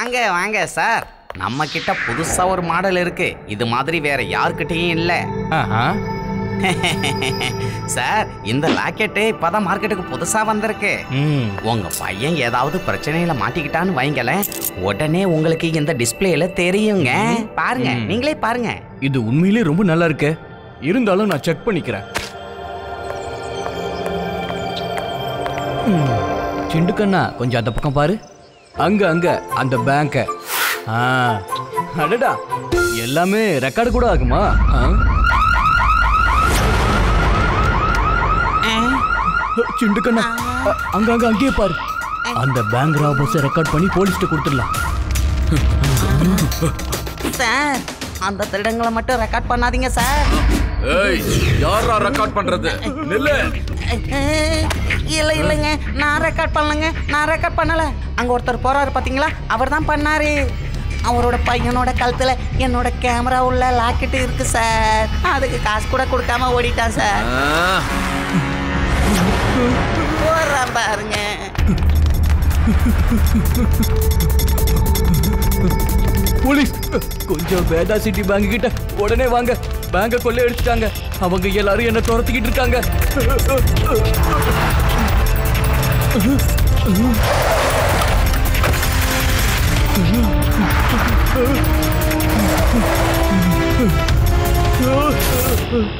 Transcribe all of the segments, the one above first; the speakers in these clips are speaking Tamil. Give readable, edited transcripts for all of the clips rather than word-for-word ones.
வாங்க வாங்க சார், நம்ம கிட்ட புதுசா ஒரு மாடல் இருக்கு. இது மாதிரி வேற யார்கிட்டயும் இல்ல. சார், இந்த லாக்கெட்டு இப்பதான் மார்க்கெட்டுக்கு புதுசா வந்திருக்கு. உங்க பையன் ஏதாவது பிரச்சனையில மாட்டிக்கிட்டான்னு வைங்களேன், உடனே உங்களுக்கு இந்த டிஸ்பிளேல தெரியுங்க. பாருங்க, நீங்களே பாருங்க. இது உண்மையிலே ரொம்ப நல்லா இருக்கு. இருந்தாலும் நான் செக் பண்ணிக்கிறேன். சிண்டுக்கண்ணா, கொஞ்சம் அந்த பக்கம் பாரு. அங்க அந்த பேங்க. அடடா, எல்லாமே ரெக்கார்டு கூட ஆகுமா? சிண்டுக்கண்ணா, அங்கேயே பாரு. அந்த பேங்க் ராபர்ஸ் ரெக்கார்ட் பண்ணி போலீஸ்ட்ட கொடுத்துடலாம். சார், அந்த திருடங்களை மட்டும் ரெக்கார்ட் பண்ணாதீங்க சார். ஏய், யாரா ரெக்கார்ட் பண்றது? நில்லு. இல்லைங்க, நான் ரெக்கார்ட் பண்ணல. அங்க ஒருத்தர் போறாரு பாத்தீங்களா, அவர் தான் பண்ணாரு. அவரோட பையனோட கழுத்துல என்னோட கேமரா உள்ள லாக்கெட் இருக்கு சார். அதுக்கு காசு கூட கொடுக்காம ஓடிட்டான் சார். போறான் பாருங்க. போலீஸ், கொஞ்சம் வேதா சிட்டி பேங்க் கிட்ட உடனே வாங்க. பேங்க கொள்ளை அடிச்சிட்டாங்க. அவங்க எல்லாரும் என்ன துரத்திக்கிட்டு இருக்காங்க.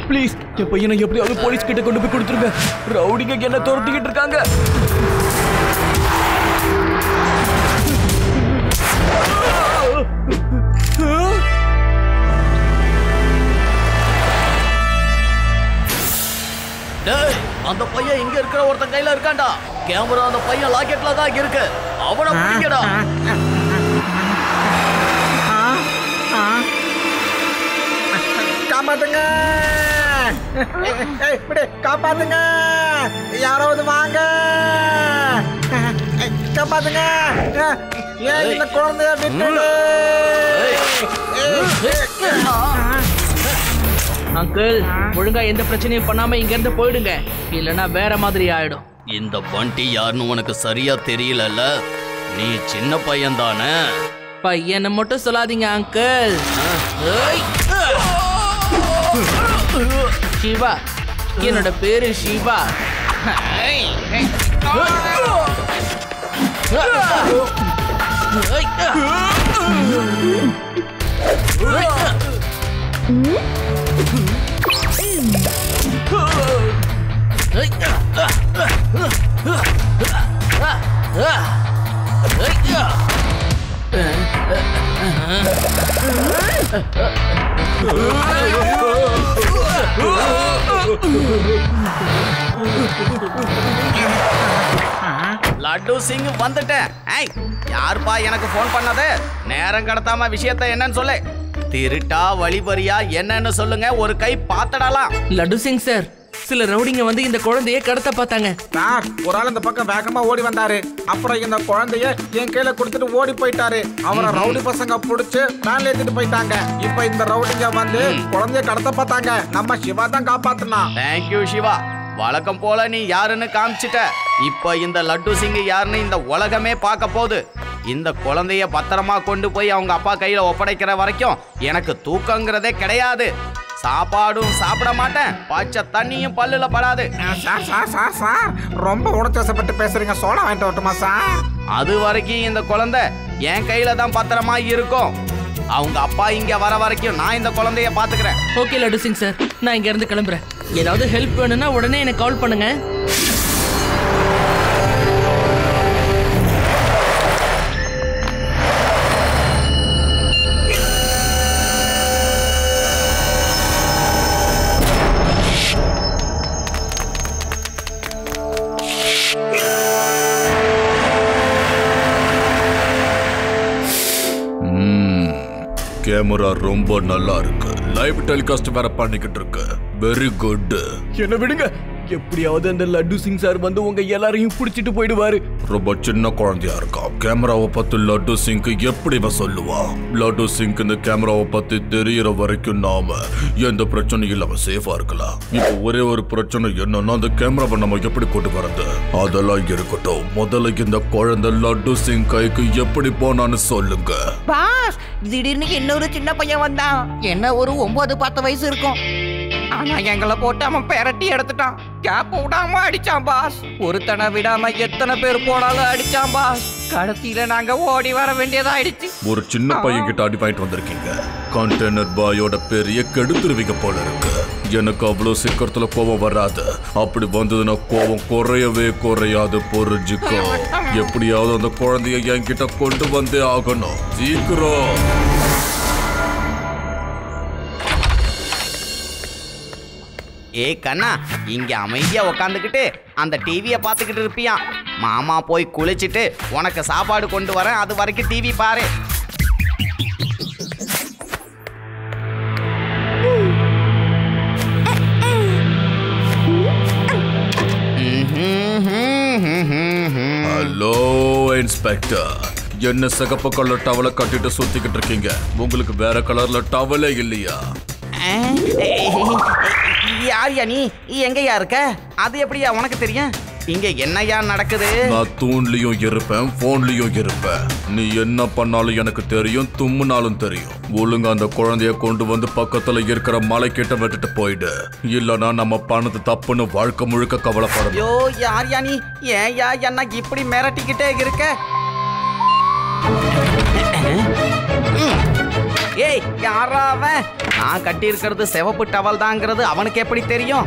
ப்ளீஸ், என் பையனை எப்படியாவது போலீஸ் கிட்ட கொண்டு போய் கொடுத்துருங்க. ரவுடிங்க என்ன துரத்திக்கிட்டு இருக்காங்க. அந்த பையன் இங்க இருக்கிற ஒருத்தன் கையில இருக்காண்டா. கேமரா அந்த பையன் லாக்கெட்ல தான் இருக்கு. அவனை பிடிக்கடா. காப்பாத்துங்க, காப்பாத்துங்க, யாராவது வாங்க, காப்பாத்துங்க. ஏன் இந்த குழந்தைய விட்டு? அங்கிள், ஒழுங்கா எந்த பிரச்சனையும் பண்ணாம இங்க இருந்து போயிடுங்க, இல்லனா வேற மாதிரி ஆயிடும். இந்த பண்டி யாருன்னு உனக்கு சரியா தெரியலல்ல? நீ சின்ன பையன் தானே. பையனை மட்டும் சொல்லாதீங்க அங்கிள். சிவா, என்னோட பேரு சிவா. லட்டு சிங் வந்துட்டேன். யாருப்பா எனக்கு போன் பண்ணது? நேரம் கடத்தாம விஷயத்தை என்னன்னு சொல்லு. திருட்டா வழிபறியா என்னன்னு சொல்லுங்க, ஒரு கை பாத்தடலாம். லட்டு சிங் சார், சில ரவுடிங்க வந்து இந்த குழந்தைய கடத்த பார்த்தாங்க சார். ஒரு ஆள் இந்த பக்கம் வேகமா ஓடி வந்தாரு. அப்புறம் இந்த குழந்தைய என் கையில கொடுத்துட்டு ஓடி போயிட்டாரு. அவரை ரவுடி பசங்க புடிச்சு வேன்ல ஏத்திட்டு போயிட்டாங்க. இப்ப இந்த ரவுடிங்க வந்து குழந்தைய கடத்த பார்த்தாங்க. நம்ம சிவா தான் காப்பாத்துனா. தேங்க்யூ சிவா. வழக்கம் போல நீ யாருன்னு காமிச்சிட்ட. இப்ப இந்த லட்டு சிங் யாருன்னு இந்த உலகமே பார்க்க போகுது. இந்த குழந்தைய பத்திரமா கொண்டு போய் அவங்க அப்பா கையில ஒப்படைக்கிற வரைக்கும் எனக்கு தூக்கங்கிறதே கிடையாது. சாப்பாடும் சாப்பிட மாட்டேன், பச்சை தண்ணியும் பல்லுல படாது. சார் சார் சார் சார், ரொம்ப உணர்ச்சிவசப்பட்டு பேசுறீங்க. சோடா வாங்கிட்டு வரட்டுமா சார்? அது வரைக்கும் இந்த குழந்தை என் கையில தான் பத்திரமா இருக்கும். அவங்க அப்பா இங்க வர வரைக்கும் நான் இந்த குழந்தைய பாத்துக்கிறேன். ஓகே லட்டு சிங் சார், நான் இங்க இருந்து கிளம்புறேன். ஏதாவது ஹெல்ப் வேணும்னா உடனே எனக்கு கால் பண்ணுங்க. கேமரா ரொம்ப நல்லா இருக்கு. லைவ் டெலிகாஸ்ட் வேற பண்ணிக்கிட்டு இருக்கு. Very good. என்ன விடுங்க. எப்படியாவது அந்த லட்டு சிங் சார் வந்து உங்க எல்லாரையும் புடிச்சிட்டு போயிடுவாரு. ரொம்ப சின்ன குழந்தையா இருக்கா. கேமராவை பத்தி லட்டு சிங்க்கு எப்படி சொல்லுவா? லட்டு சிங்க் இந்த கேமராவை பத்தி தெரியற வரைக்கும் நாம எந்த பிரச்சனையும் இல்லாம சேஃபா இருக்கலாம். இப்போ ஒரே ஒரு பிரச்சனை என்னன்னா அந்த கேமராவை நம்ம எப்படி கொண்டு வரது? அதெல்லாம் இருக்கட்டும். முதல்ல இந்த குழந்தை லட்டு சிங் கைக்கு எப்படி போனான்னு சொல்லுங்க. பாஸ், திடீர்னு இன்னொரு சின்ன பையன் வந்தான். என்ன ஒரு 9-10 வயசு இருக்கும். ஆனா எங்களை போட்டு அவன் பெரட்டி எடுத்துட்டான். கேப் விடாம அடிச்சான் பாஸ். ஒருத்தனை விடாம எத்தனை பேர் போனாலும் அடிச்சான் பாஸ். கடைசியில நாங்க ஓடி வர வேண்டியதாயிடுச்சு. ஒரு சின்ன பையன் கிட்ட அடி வாங்கிட்டு வந்திருக்கீங்க. கண்டெய்னர் பாயோட பெரிய கெடுத்துருவீங்க போல இருக்கு. எனக்கு அவ்வளவு சீக்கிரத்துல கோபம் வராது. அப்படி வந்ததுன்னா கோபம் குறையவே குறையாது. புரிஞ்சுக்கோ. எப்படியாவது அந்த குழந்தைய என்கிட்ட கொண்டு வந்தே ஆகணும். சீக்கிரம். கண்ணா, இங்க அமைதியா உக்காந்துக்கிட்டு அந்த டிவியை பார்த்துக்கிட்டு இருப்பியா? மாமா போய் குளிச்சுட்டு உனக்கு சாப்பாடு கொண்டு வரேன். அது வரைக்கும் டிவி பாரு. ஹலோ இன்ஸ்பெக்டர், என்ன சிகப்பு கலர் டவலை கட்டிட்டு சுத்திக்கிட்டு இருக்கீங்க? உங்களுக்கு வேற கலர்ல டவலே இல்லையா? யாரியா நீ? எங்கயா இருக்க? அது எப்படியா உனக்கு தெரியும்? இங்க என்னையா நடக்குது? நான் தூண்லயும் இருப்பேன், போன்லயும் இருப்பேன். நீ என்ன பண்ணாலும் எனக்கு தெரியும், தும்முனாலும் தெரியும். ஒழுங்கா அந்த குழந்தைய கொண்டு வந்து பக்கத்துல இருக்கிற மலை கிட்ட விட்டுட்டு போயிடு. இல்லனா நம்ம பண்ணது தப்புன்னு வாழ்க்கை முழுக்க கவலைப்படும். ஐயோ, யாரியா நீ? ஏன்யா என்ன இப்படி மிரட்டிக்கிட்டே இருக்க? ஏய், யாரா அவன்? நான் கட்டி இருக்கிறது சிவப்பு டவல் தாங்கிறது அவனுக்கு எப்படி தெரியும்?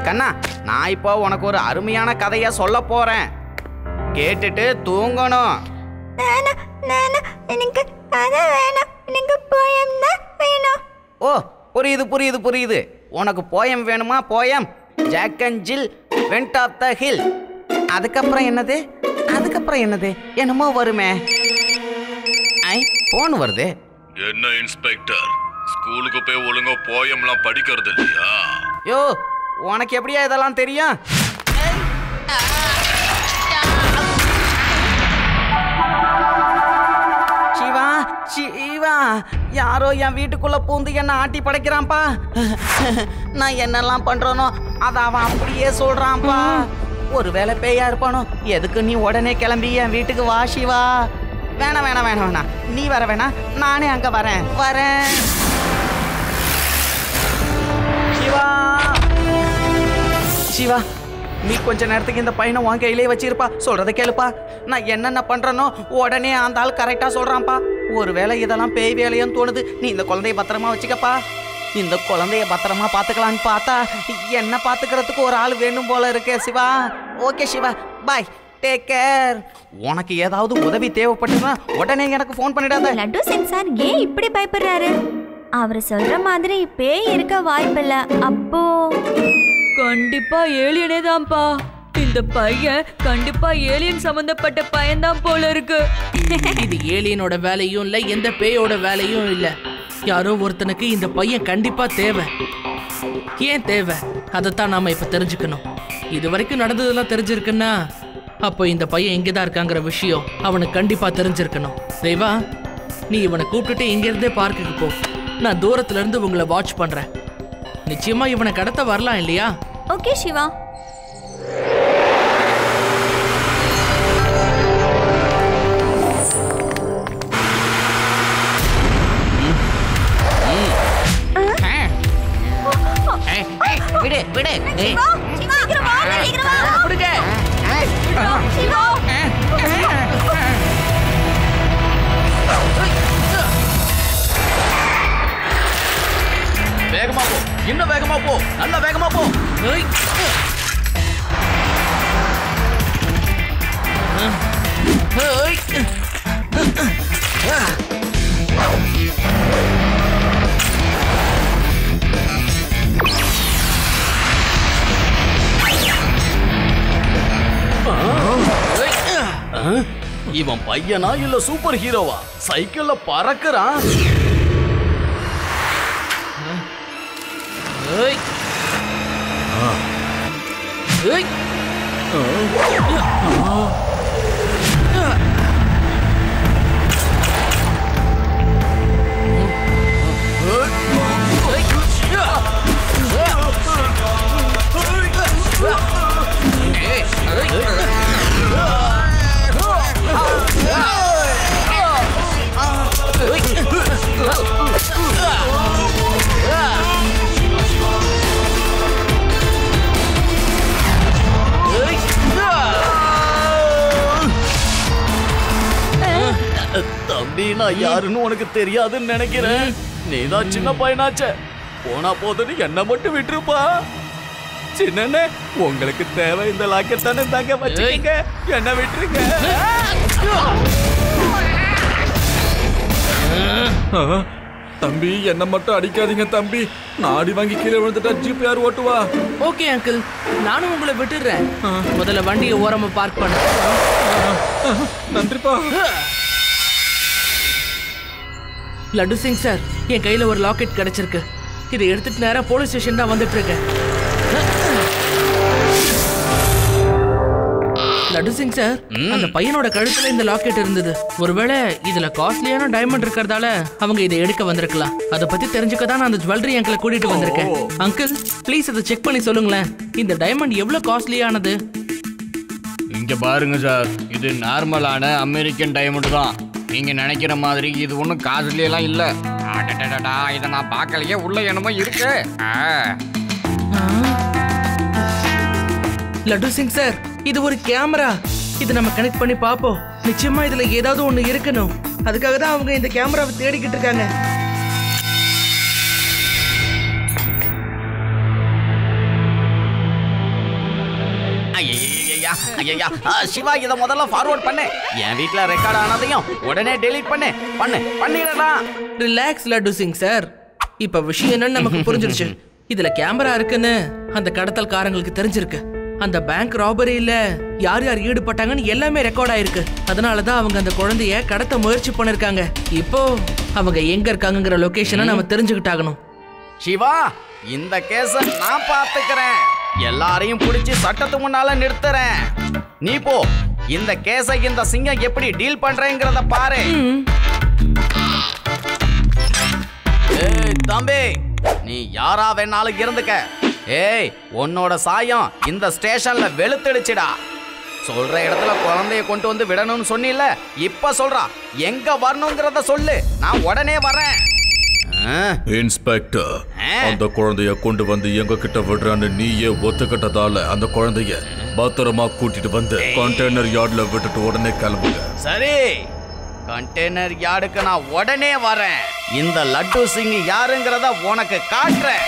கண்ணா, நான் இப்போ உனக்கு ஒரு அருமையான கதைய சொல்ல போறேன். கேட்டுட்டு தூங்கணும். ஓ, புரியுது புரியுது புரியுது. உனக்கு போயம் வேணுமா? Poem. Jack and Jill went up the hill. அதுக்கப்புறம் என்னது? அதுக்கப்புறம் என்னது? என்னமோ வருமே. போன் வருது. என்ன இன்ஸ்பெக்டர், ஸ்கூலுக்கு போய் ஒழுங்கா போயம்லாம் படிக்கிறது இல்லையா? யோ, உனக்கு எப்படியா இதெல்லாம் தெரியும்? சிவா, சிவா, யாரோ என் வீட்டுக்குள்ள பூந்து என்ன ஆட்டி படைக்கிறான்ப்பா. நான் என்னெல்லாம் பண்றேனோ அதை அவன் அப்படியே சொல்றான்ப்பா. ஒருவேளை பேயா இருப்பானோ? எதுக்கு நீ உடனே கிளம்பி என் வீட்டுக்கு வா சிவா. வேணாம் வேணாம் வேணாம் வேணாம், நீ வர வேணாம், நானே அங்க வரேன். சிவா, சிவா, நீ கொஞ்ச நேரத்துக்கு இந்த பையனை உன் கையிலே வச்சிருப்பா. சொல்றதை கேளுப்பா. நான் என்னென்ன பண்றேனோ உடனே அந்த ஆள் கரெக்டா சொல்றான்ப்பா. ஒருவேளை இதெல்லாம் பேய் வேலையும் தோணுது. நீ இந்த குழந்தைய பத்திரமா வச்சுக்கப்பா. இந்த குழந்தைய பத்திரமா பாத்துக்கலான்னு பார்த்தா என்ன பாத்துக்கிறதுக்கு ஒரு ஆள் வேணும் போல இருக்கே சிவா. ஓகே சிவா, பாய், டேக் கேர். உனக்கு ஏதாவது உதவி தேவைப்பட்டுனா உடனே எனக்கு ஃபோன் பண்ணிடாத. லட்டு சிங் சார் ஏன் இப்படி பயப்படுறாரு? அவர் சொல்ற மாதிரி பேய் இருக்க வாய்ப்பில்ல. அப்போ கண்டிப்பா ஏலியனே தான்ப்பா. இந்த பையன் கண்டிப்பா ஏலியன் சம்பந்தப்பட்ட பையன் தான் போல இருக்கு. இது ஏலியனோட வேலையும் இல்ல, எந்த பேயோட வேலையும் இல்ல. யாரோ ஒருத்தனுக்கு இந்த பையன் கண்டிப்பா தேவை. ஏன் தேவை அதைத்தான் நாம இப்ப தெரிஞ்சுக்கணும். இது வரைக்கும் நடந்ததெல்லாம் தெரிஞ்சிருக்குன்னா அப்போ இந்த பையன் எங்கதான் இருக்காங்கிற விஷயம் அவனுக்கு கண்டிப்பா தெரிஞ்சிருக்கணும். தேவா, நீ இவனை கூப்பிட்டுட்டு இங்கிருந்தே பார்க்குக்கு போ. நான் தூரத்துல இருந்து உங்களை வாட்ச் பண்றேன். நிச்சயமா இவனை கடத்த வரலாம் இல்லையா? ஓகே சிவா. விடு விடு. வேகமா போ, இன்னும் வேகமா போ, நல்ல வேகமா போ. இவன் பையனா இல்ல சூப்பர் ஹீரோவா? சைக்கிள்ல பறக்குறான். தம்பி, நான் யாருன்னு உனக்கு தெரியாதுன்னு நினைக்கிறேன். நீதான் சின்ன பையனாச்சே, போனா போதுன்னு என்ன மட்டும் விட்டுருப்பா. சின்ன, உங்களுக்கு தேவை இந்த லாக்கெட் தானே, தாங்க வச்சுக்கங்க, என்ன விட்டுருங்க. தம்பி, என்ன மட்டும் அடிக்காதீங்க தம்பி. நான் அடி வாங்கி கீழே விழுந்துட்டா ஜீப் யார் ஓட்டுவா? ஓகே அங்கிள், நானும் உங்களை விட்டுடுறேன். முதல்ல வண்டியை ஓரமா பார்க் பண்ண. நன்றிப்பா. லட்டு சிங் சார், என் கையில ஒரு லாக்கெட் கிடைச்சிருக்கு. இதை எடுத்துட்டு நேரா போலீஸ் ஸ்டேஷன் தான் வந்துட்டு இருக்கேன். லட்டு சிங் சார், அந்த பையனோட கழுத்துல இந்த லாக்கெட் இருந்தது. ஒருவேளை இதுல காஸ்ட்லியான டைமண்ட் இருக்கிறதால அவங்க இதை எடுக்க வந்திருக்கலாம். அதை பத்தி தெரிஞ்சுக்க தான் நான் அந்த ஜுவல்லரி அங்கிள் கூட்டிட்டு வந்திருக்கேன். அங்கிள், ப்ளீஸ் அதை செக் பண்ணி சொல்லுங்களேன். இந்த டைமண்ட் எவ்வளவு காஸ்ட்லியானது? இங்க பாருங்க சார், இது நார்மலான அமெரிக்கன் டைமண்ட் தான். நீங்க நினைக்கிற மாதிரி இது ஒன்றும் காஸ்ட்லியெல்லாம் இல்ல. இதை நான் பார்க்கலையே, உள்ள என்னமோ இருக்கு. லட்டு சிங் சார், இது ஒரு கேமரா. இது நம்ம கனெக்ட் பண்ணி பார்ப்போம். நிச்சயமா இதுல ஏதாவது ஒண்ணு இருக்கணும். அதுக்காக தான் அவங்க இந்த கேமராவை தேடிக்கிட்டு இருக்காங்க. சிவா, இதை முதல்ல ஃபார்வர்ட் பண்ணு. என் வீட்ல ரெக்கார்ட் ஆனதையும் உடனே டெலீட் பண்ணிடலாம். Relax laddu Singh sir. இப்ப விஷயம் என்னன்னு நமக்கு புரிஞ்சிருச்சு. இதுல கேமரா இருக்குன்னு அந்த கடத்தல்காரங்களுக்கு தெரிஞ்சிருக்கு. அந்த பேங்க் ராபரியில யார் யார் ஈடுபட்டாங்கன்னு எல்லாமே ரெக்கார்ட் ஆயிருக்கு. அதனாலதான் அவங்க அந்த குழந்தைய கடத்த முயற்சி பண்ணிருக்காங்க. இப்போ அவங்க எங்க இருக்காங்கங்கிற லொகேஷனை நம்ம தெரிஞ்சுக்கிட்டாகணும். சிவா, இந்த கேஸ நான் பாத்துக்கிறேன். எல்லாரையும் பிடிச்சி சட்டத்து முன்னால நிறுத்துறேன். நீ போ, இந்த கேஸை இந்த சிங்கம் எப்படி டீல் பண்றேங்கிறத பாரு. ஏய் தம்பி, நீ யாரா வேணாலும் இருந்துக்க. ஏய், உன்னோட சாயம் இந்த ஸ்டேஷன்ல வெளுத்துடுச்சுடா. சொல்ற இடத்துல குழந்தைய கொண்டு வந்து விடணும்னு சொன்னில, இப்ப சொல்றா, எங்க வரணுங்கிறத சொல்லு, நான் உடனே வரேன். இன்ஸ்பெக்டர், அந்த குழந்தைய கொண்டு வந்து எங்க கிட்ட விடுறான்னு நீயே ஒத்துக்கிட்டதால அந்த குழந்தைய பத்திரமா கூட்டிட்டு வந்து கண்டெய்னர் யார்ட்ல விட்டுட்டு உடனே கிளம்புங்க. சரி, கண்டெய்னர் யார்டுக்கு நான் உடனே வரேன். இந்த லட்டு சிங் யாருங்கிறத உனக்கு காட்டுறேன்.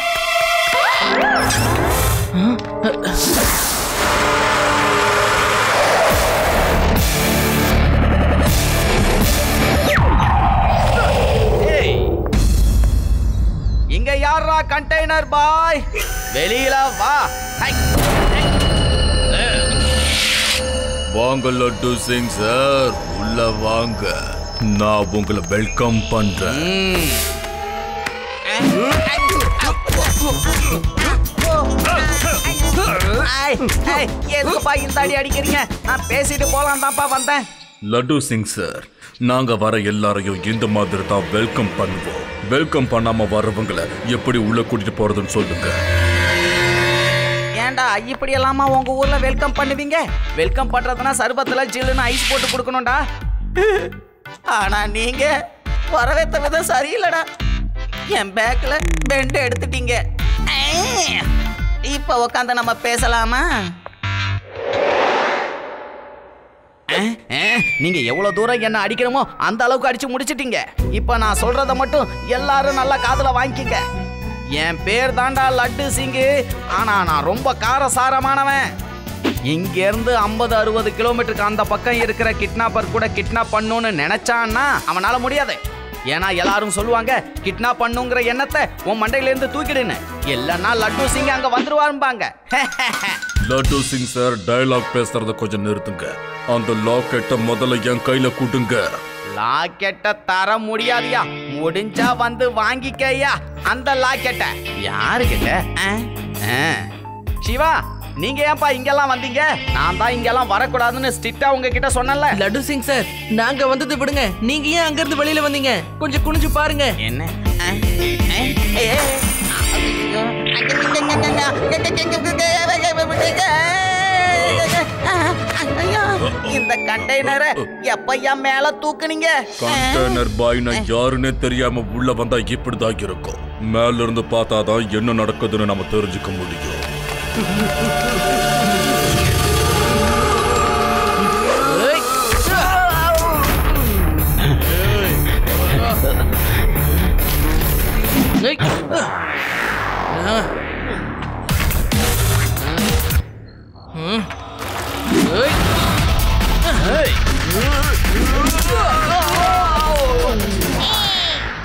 இங்க யாரா கண்டெய்னர் பாய்? வெளியில வா. வாங்க லட்டு சிங் சார், உள்ள வாங்க. நான் உங்களை வெல்கம் பண்றேன். எதுக்குப்பா இந்த அடி அடிக்கிறீங்க? நான் பேசிட்டு போலாம் தான்ப்பா வந்தேன். லட்டு சிங் சார், நாங்க வர எல்லாரையும் இந்த மாதிரி தான் வெல்கம் பண்ணுவோம். வெல்கம் பண்ணாம வர்றவங்களை எப்படி உள்ள கூட்டிட்டு போறதுன்னு சொல்லுங்க. ஏண்டா இப்படி எல்லாமா உங்க ஊர்ல வெல்கம் பண்ணுவீங்க? வெல்கம் பண்றதுன்னா சர்பத்துல ஜில்லுன்னு ஐஸ் போட்டு கொடுக்கணும்டா. ஆனா நீங்க வரவேற்ற விதம் சரியில்லடா. என் பேக்ல பெண்ட் எடுத்துட்டீங்க. இப்ப உட்காந்து நம்ம பேசலாமா? நீங்க எவ்வளவு தூரம் என்ன அடிக்கணுமோ அந்த அளவுக்கு அடிச்சு முடிச்சிட்டீங்க. இப்ப நான் சொல்றத மட்டும் எல்லாரும் நல்லா காதுல வாங்கிக்க. என் பேர் தாண்டா லட்டு சிங்கு. ஆனா நான் ரொம்ப காரசாரமானவன். இங்க இருந்து 50-60 கிலோமீட்டருக்கு அந்த பக்கம் இருக்கிற கிட்னாப்பர் கூட கிட்னாப் பண்ணணும்னு நினைச்சான்னா அவனால முடியாது. ஏன்னா எல்லாரும் சொல்லுவாங்க, கிட்னாப் பண்ணுங்கிற எண்ணத்தை உன் மண்டையில இருந்து தூக்கிடுன்னு. இல்லன்னா லட்டு சிங் அங்க வந்துருவாரும்பாங்க. லட்டு சிங் சார், டயலாக் பேசுறத கொஞ்சம் நிறுத்துங்க. அந்த லாக்கெட்டை முதல்ல என் கையில கூட்டுங்க. லாக்கெட்டை தர முடியாதியா? முடிஞ்சா வந்து வாங்கிக்கையா அந்த லாக்கெட்டை. யாருக்கிட்ட? சிவா, நீங்க ஏன்பா இங்கெல்லாம் வந்தீங்க? நான் தான் இங்கெல்லாம் வரக்கூடாதுன்னு ஸ்ட்ரிக்டா உங்ககிட்ட சொன்னேன்ல. லட்டு சிங் சார், நாங்க வந்தது விடுங்க. நீங்க ஏன் அங்க இருந்து வெளியில வந்தீங்க? கொஞ்சம் குனிஞ்சு பாருங்க. என்ன? இந்த கண்டெய்னரை எப்பையா மேல தூக்குனீங்க? கண்டெய்னர் பாய் நான் யாருன்னே தெரியாம உள்ள வந்தா இப்படிதான் இருக்கும். மேல இருந்து பார்த்தாதான் என்ன நடக்குதுன்னு நம்ம தெரிஞ்சுக்க முடியும்.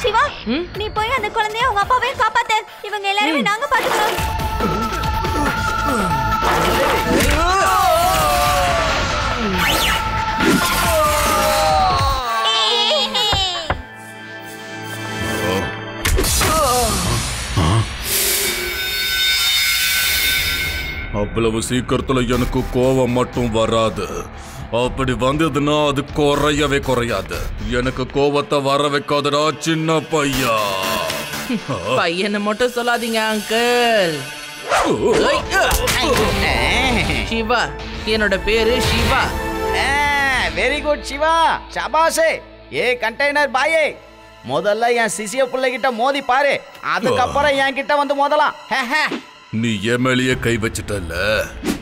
சிவா, நீ போய் அந்த குழந்தைய உங்க அப்பாவையும் காப்பாத்து. இவங்க எல்லாருமே நாங்க பாத்துக்கிறோம். அவ்வளவு சீக்கிரத்துல எனக்கு கோவம் மட்டும் வராது. அப்படி வந்ததுன்னா அது குறையவே குறையாது. எனக்கு கோவத்தை வர வைக்காதடா சின்ன பையா. பையனை மட்டும் சொல்லாதீங்க அங்கிள். சிவா, என்னோட பேரு சிவா. வெரி குட் சிவா, சபாஷே. ஏ கண்டெய்னர் பாயே, முதல்ல என் சிசிய பிள்ளைகிட்ட மோதி பாரு, அதுக்கப்புறம் என் கிட்ட வந்து மோதலாம். நீ என் மேலேயே கை வச்சிட்டல்ல,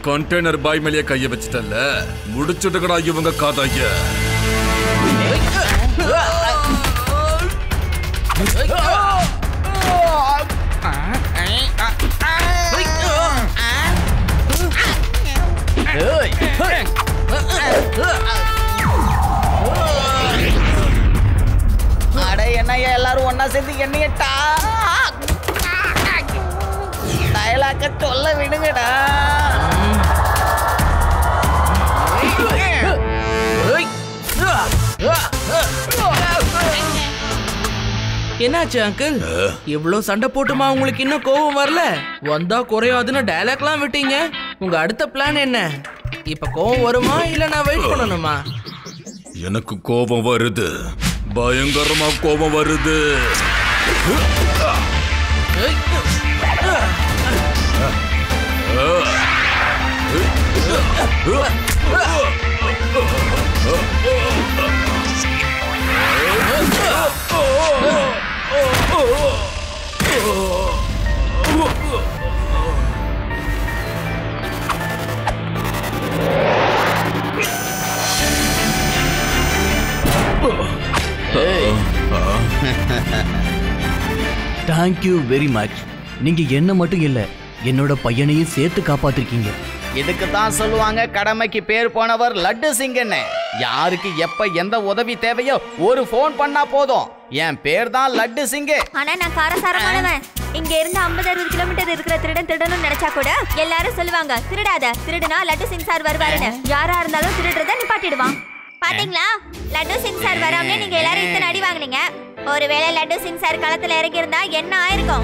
கண்டெய்னர் பாய் மேலேயே கைய வச்சிட்டல்ல, முடிச்சுட்டுக்கடா இவங்க கதைய. அட என்னையா எல்லாரும் ஒன்னா சேர்ந்து என்னையட்டா டயலாக்க சொல்ல விடுங்கடா. என்னாச்சு அங்கிள்? இவ்வளவு சண்டை போட்டுமா உங்களுக்கு இன்னும் கோபம் வரல? வந்தா குறையாதுன்னு டயலாக்லாம் விட்டீங்க. உங்க அடுத்த பிளான் என்ன? இப்ப கோபம் வருமா இல்ல நான் வெயிட் பண்ணணுமா? எனக்கு கோபம் வருது, பயங்கரமா கோபம் வருது. Thank you very much. நீங்க என்ன மட்டும் இல்ல, என்னோட பையனையும் சேர்த்து காப்பாத்திருக்கீங்க. இதுக்கு தான் சொல்லுவாங்க கடமைக்கு பேர் போனவர் லட்டு சிங்கன்னு. யாருக்கு எப்ப எந்த உதவி தேவையோ ஒரு போன் பண்ணா போதும். என் பேர் தான் லட்டு சிங்கு. ஆனா நான் காரசாரமானவன். இங்க இருந்து 50-60 கிலோமீட்டர் இருக்கிற திருடன் திருடணும் நினைச்சா கூட எல்லாரும் சொல்லுவாங்க, திருடாத, திருடுனா லட்டு சிங் சார் வருவாருன்னு. யாரா இருந்தாலும் திருடுறத நிப்பாட்டிடுவான். பாத்தீங்களா, லட்டு சிங் சார் வராமலே நீங்க எல்லாரும் இத்தனை அடி வாங்குனீங்க. ஒருவேளை லட்டு சிங் சார் களத்துல இறங்கி இருந்தா என்ன ஆயிருக்கும்?